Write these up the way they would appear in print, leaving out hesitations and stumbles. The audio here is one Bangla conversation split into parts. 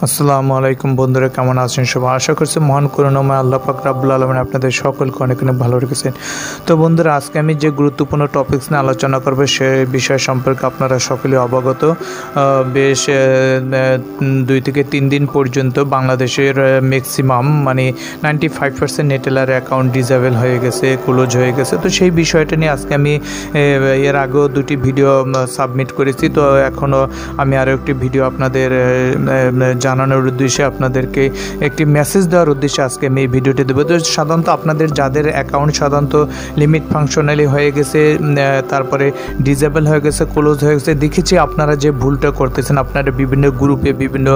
আসসালামু আলাইকুম বন্ধুরা, কেমন আছেন সবাই? আশা করছি মহান করুণাময় আল্লাহ পাক রব্বুল আলামিন আপনাদের সকলকে অনেক অনেক ভালো রেখেছেন। তো বন্ধুরা, আজকে আমি যে গুরুত্বপূর্ণ টপিকস নিয়ে আলোচনা করব সেই বিষয় সম্পর্কে আপনারা সকলেই অবগত। বেশ 2 থেকে 3 দিন পর্যন্ত বাংলাদেশের ম্যাক্সিমাম 95% নেটেলার অ্যাকাউন্ট ডিসেবল হয়ে গেছে, ক্লোজ হয়ে গেছে। তো সেই বিষয়টা নিয়ে আজকে আমি এর আগেও 2টি ভিডিও সাবমিট করেছি। তো এখনও আমি আরও একটি ভিডিও আপনাদের জানানোর উদ্দেশ্যে, আপনাদেরকে একটি মেসেজ দেওয়ার উদ্দেশ্যে আজকে আমি এই ভিডিওটি দেবো। তো সাধারণত আপনাদের যাদের অ্যাকাউন্ট সাধারণত লিমিট ফাংশনালি হয়ে গেছে, তারপরে ডিসেবল হয়ে গেছে, ক্লোজ হয়ে গেছে, দেখেছি আপনারা যে ভুলটা করতেছেন, আপনারা বিভিন্ন গ্রুপে, বিভিন্ন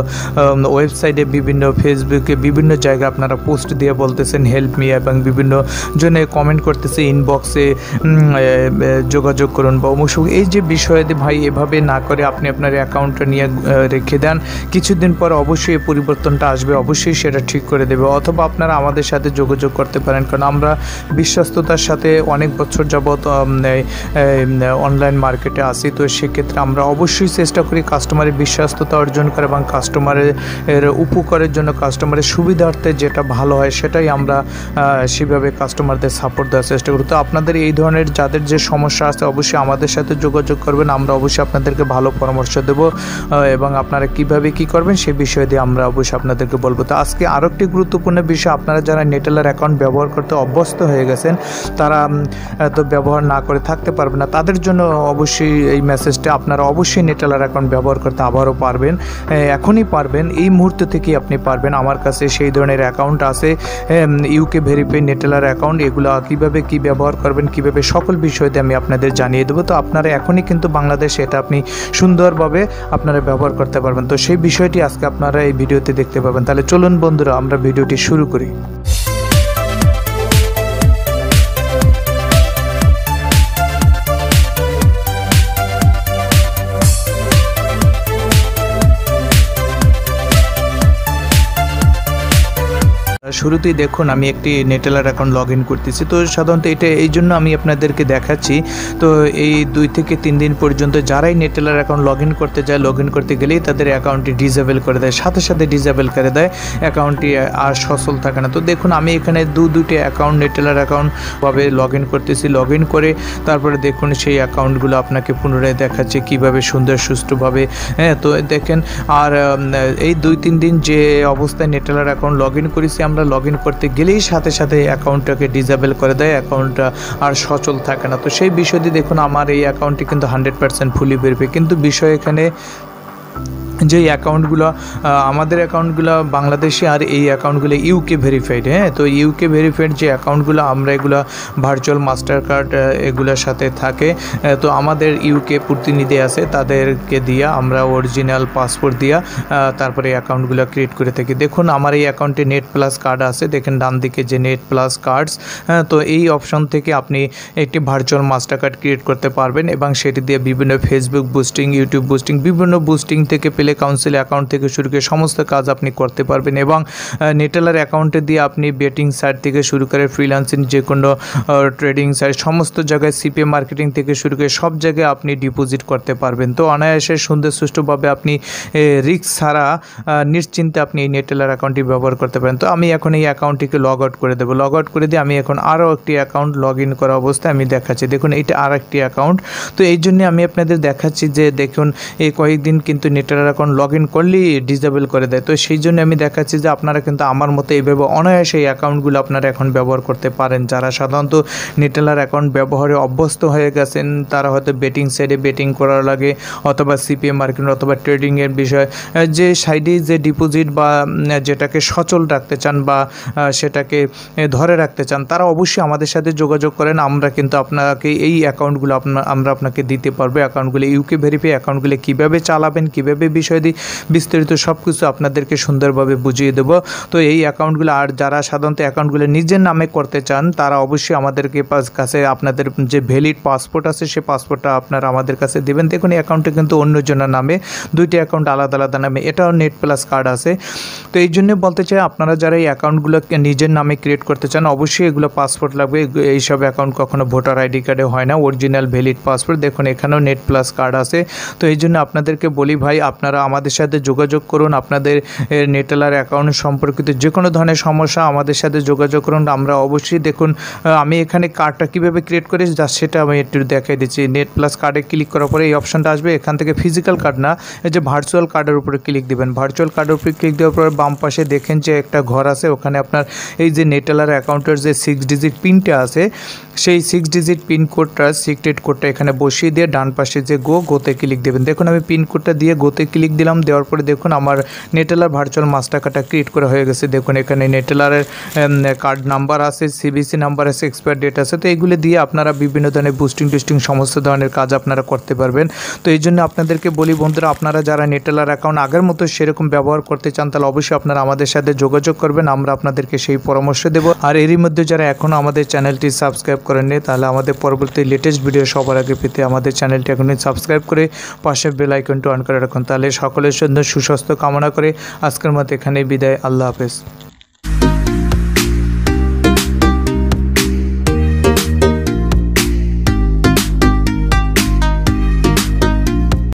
ওয়েবসাইটে, বিভিন্ন ফেসবুকে, বিভিন্ন জায়গায় আপনারা পোস্ট দিয়ে বলতেছেন হেল্প মি, এবং বিভিন্ন জনে কমেন্ট করতেছে ইনবক্সে যোগাযোগ করুন বা অমুক। এই যে বিষয়টি ভাই, এভাবে না করে আপনি আপনার অ্যাকাউন্টটা নিয়ে রেখে দেন। কিছুদিন পর অবশ্যই পরিবর্তনটা আসবে, অবশ্যই সেটা ঠিক করে দেবে। অথবা আপনারা আমাদের সাথে যোগাযোগ করতে পারেন, কারণ আমরা বিশ্বস্ততার সাথে অনেক বছর যাবৎ অনলাইন মার্কেটে আসি। তো সেক্ষেত্রে আমরা অবশ্যই চেষ্টা করি কাস্টমারের বিশ্বস্ততা অর্জন করে এবং কাস্টমারের উপকারের জন্য, কাস্টমারের সুবিধার্থে যেটা ভালো হয় সেটাই আমরা সেভাবে কাস্টমারদের সাপোর্ট দেওয়ার চেষ্টা করি। তো আপনাদের এই ধরনের যাদের যে সমস্যা আছে অবশ্যই আমাদের সাথে যোগাযোগ করবেন, আমরা অবশ্যই আপনাদেরকে ভালো পরামর্শ দেব এবং আপনারা কীভাবে কী করবেন সে বিষয় দিয়ে আমরা অবশ্যই আপনাদেরকে বলবো। তো আজকে আরও একটি গুরুত্বপূর্ণ বিষয়, আপনারা যারা নেটেলার অ্যাকাউন্ট ব্যবহার করতে অভ্যস্ত হয়ে গেছেন, তারা তো ব্যবহার না করে থাকতে পারবে না, তাদের জন্য অবশ্যই এই মেসেজটা। আপনারা অবশ্যই নেটেলার অ্যাকাউন্ট ব্যবহার করতে আবারও পারবেন, এখনই পারবেন, এই মুহূর্ত থেকেই আপনি পারবেন। আমার কাছে সেই ধরনের অ্যাকাউন্ট আছে, ইউকে ভেরিফাই নেটেলার অ্যাকাউন্ট। এগুলো কীভাবে কী ব্যবহার করবেন, কীভাবে সকল বিষয়তে আমি আপনাদের জানিয়ে দেবো। তো আপনারা এখনই কিন্তু বাংলাদেশে এটা আপনি সুন্দরভাবে আপনারা ব্যবহার করতে পারবেন। তো সেই বিষয়টি আজকে আপনারা এই ভিডিওতে দেখতে পাবেন। তাহলে চলুন বন্ধুরা, আমরা ভিডিওটি শুরু করি। শুরুতেই দেখুন আমি একটি নেটেলার অ্যাকাউন্ট লগ ইন করতেছি। তো সাধারণত এটা এই জন্য আমি আপনাদেরকে দেখাচ্ছি। তো এই 2 থেকে 3 দিন পর্যন্ত যারাই নেটেলার অ্যাকাউন্ট লগ ইন করতে যায়, লগ ইন করতে গেলেই তাদের অ্যাকাউন্টটি ডিসেবল করে দেয়, সাথে সাথে ডিসেবল করে দেয়, অ্যাকাউন্টটি আর সচল থাকে না। তো দেখুন আমি এখানে দুটি অ্যাকাউন্ট নেটেলার অ্যাকাউন্টভাবে লগ ইন করতেছি। লগ ইন করে তারপরে দেখুন সেই অ্যাকাউন্টগুলো আপনাকে পুনরায় দেখাচ্ছে কীভাবে সুন্দর সুষ্ঠুভাবে। তো দেখেন, আর এই 2-3 দিন যে অবস্থায় নেটেলার অ্যাকাউন্ট লগ ইন করেছি, আমরা লগ ইন করতে গেলেই সাথে সাথে অ্যাকাউন্টটাকে ডিসেবল করে দেয়, অ্যাকাউন্টটা আর সচল থাকে না। তো সেই বিষয়টি দেখুন, আমার এই অ্যাকাউন্টটি কিন্তু 100% ফুলি ভেরিফাই। কিন্তু বিষয় এখানে যে অ্যাকাউন্টগুলো, আমাদের অ্যাকাউন্টগুলো বাংলাদেশি আর এই অ্যাকাউন্টগুলো ইউকে ভেরিফাইড। তো ইউকে ভেরিফাইড যে অ্যাকাউন্টগুলো, আমরা এগুলো ভার্চুয়াল মাস্টার কার্ড এগুলোর সাথে থাকে। তো আমাদের ইউকে প্রতিনিধি আছে, তাদেরকে দিয়ে আমরা অরিজিনাল পাসপোর্ট দিয়া তারপরে অ্যাকাউন্টগুলো ক্রিয়েট করে থাকি। দেখুন আমার এই অ্যাকাউন্টে নেট প্লাস কার্ড আছে, দেখেন ডান দিকে যে নেট প্লাস কার্ডস। তো এই অপশন থেকে আপনি একটি ভার্চুয়াল মাস্টার কার্ড ক্রিয়েট করতে পারবেন এবং সেটি দিয়ে বিভিন্ন ফেসবুক বুস্টিং, ইউটিউব বুস্টিং, বিভিন্ন বুস্টিং থেকে পেলে কাউন্সিল অ্যাকাউন্ট থেকে শুরু করে সমস্ত কাজ আপনি করতে পারবেন। এবং নেটেলার অ্যাকাউন্টে দিয়ে আপনি বেটিং সাইট থেকে শুরু করে ফ্রিল্যান্সিং, যে কোনো ট্রেডিং সাইট, সমস্ত জায়গায় সিপিএ মার্কেটিং থেকে শুরু করে সব জায়গায় আপনি ডিপোজিট করতে পারবেন। তো অনায়াসে সুন্দর সুষ্ঠুভাবে আপনি রিস্ক ছাড়া নিশ্চিন্তে আপনি এই নেটেলার অ্যাকাউন্টটি ব্যবহার করতে পারেন। তো আমি এখন এই অ্যাকাউন্টটিকে লগ আউট করে দেবো। লগ আউট করে দিয়ে আমি এখন আরও একটি অ্যাকাউন্ট লগ ইন করা অবস্থায় আমি দেখাচ্ছি। দেখুন এইটা আর একটি অ্যাকাউন্ট। তো এই জন্য আমি আপনাদের দেখাচ্ছি যে দেখুন এই কয়েকদিন কিন্তু নেটেলার অ্যাকাউন্ট লগ ইন করলেই ডিসেবল করে দেয়। তো সেই জন্য আমি দেখাচ্ছি যে আপনারা কিন্তু আমার মতো এইভাবে অনায়াসে এই অ্যাকাউন্টগুলো আপনারা এখন ব্যবহার করতে পারেন। যারা সাধারণত নেটেলার অ্যাকাউন্ট ব্যবহারে অভ্যস্ত হয়ে গেছেন, তারা হয়তো বেটিং সাইডে বেটিং করার লাগে, অথবা সিপিএ মার্কেট অথবা ট্রেডিংয়ের বিষয়, যে সাইডে যে ডিপোজিট বা যেটাকে সচল রাখতে চান বা সেটাকে ধরে রাখতে চান, তারা অবশ্যই আমাদের সাথে যোগাযোগ করেন। আমরা কিন্তু আপনাকে এই অ্যাকাউন্টগুলো আমরা আপনাকে দিতে পারবো। অ্যাকাউন্টগুলো ইউকে ভেরিফাই অ্যাকাউন্টগুলো কীভাবে চালাবেন, কীভাবে বিষয় দিয়ে বিস্তারিত সব কিছু আপনাদেরকে সুন্দরভাবে বুঝিয়ে দেব। তো এই অ্যাকাউন্টগুলো, আর যারা সাধারণত অ্যাকাউন্টগুলো নিজের নামে করতে চান, তারা অবশ্যই আমাদেরকে কাছে আপনাদের যে ভ্যালিড পাসপোর্ট আছে সেই পাসপোর্টটা আপনারা আমাদের কাছে দেবেন। দেখুন এই অ্যাকাউন্টে কিন্তু অন্যজনের নামে, 2টি অ্যাকাউন্ট আলাদা আলাদা নামে, এটাও নেট প্লাস কার্ড আছে। তো এই জন্য বলতে চাই, আপনারা যারা এই অ্যাকাউন্টগুলোকে নিজের নামে ক্রিয়েট করতে চান, অবশ্যই এগুলো পাসপোর্ট লাগবে। এইসব অ্যাকাউন্ট কখনো ভোটার আইডি কার্ডে হয় না, অরিজিনাল ভ্যালিড পাসপোর্ট। দেখুন এখানেও নেট প্লাস কার্ড আছে। তো এই জন্য আপনাদেরকে বলি ভাই, আপনারা আপনারা আমাদের সাথে যোগাযোগ করুন। আপনাদের নেটেলার অ্যাকাউন্ট সম্পর্কিত যে কোনো ধরনের সমস্যা আমাদের সাথে যোগাযোগ করুন। আমরা অবশ্যই দেখুন আমি এখানে কার্ডটা কীভাবে ক্রিয়েট করি জাস্ট সেটা আমি একটু দেখাই দিচ্ছি। নেট প্লাস কার্ডে ক্লিক করার পরে এই অপশানটা আসবে। এখান থেকে ফিজিক্যাল কার্ড না, এই যে ভার্চুয়াল কার্ডের উপরে ক্লিক দিবেন। ভার্চুয়াল কার্ডের উপরে ক্লিক দেওয়ার পর বাম পাশে দেখেন যে একটা ঘর আছে, ওখানে আপনার এই যে নেটেলার অ্যাকাউন্টের যে 6 ডিজিট পিনটা আছে সেই 6 ডিজিট পিন কোডটা সিক্রেট কোডটা এখানে বসিয়ে দিয়ে ডান পাশে যে গোতে ক্লিক দেবেন। দেখুন আমি পিন কোডটা দিয়ে গোতে ক্লিক দিলাম, দেওয়ার পরে দেখুন আমার নেটেলার ভার্চুয়াল মাস্টার কার্ডটা ক্রিয়েট করা হয়ে গেছে। দেখুন এখানে নেটেলারের কার্ড নাম্বার আছে, সিবিসি নাম্বার আছে, এক্সপায়ার ডেট আছে। তো এগুলো দিয়ে আপনারা বিভিন্ন ধরনের বুস্টিং টুস্টিং সমস্ত ধরনের কাজ আপনারা করতে পারবেন। তো এই জন্য আপনাদেরকে বলি বন্ধুরা, আপনারা যারা নেটেলার অ্যাকাউন্ট আগের মতো সেরকম ব্যবহার করতে চান তাহলে অবশ্যই আপনারা আমাদের সাথে যোগাযোগ করবেন, আমরা আপনাদেরকে সেই পরামর্শ দেব। আর এরই মধ্যে যারা এখনও আমাদের চ্যানেলটি সাবস্ক্রাইব করেননি তাহলে আমাদের পরবর্তী লেটেস্ট ভিডিও সবার আগে পেতে আমাদের চ্যানেলটি এখনই সাবস্ক্রাইব করে পাশে বেল আইকনটি অন করে রাখুন। তাহলে সকলের জন্য সুস্বাস্থ্য কামনা করে আজকের মতো এখানেই বিদায়। আল্লাহ হাফেজ।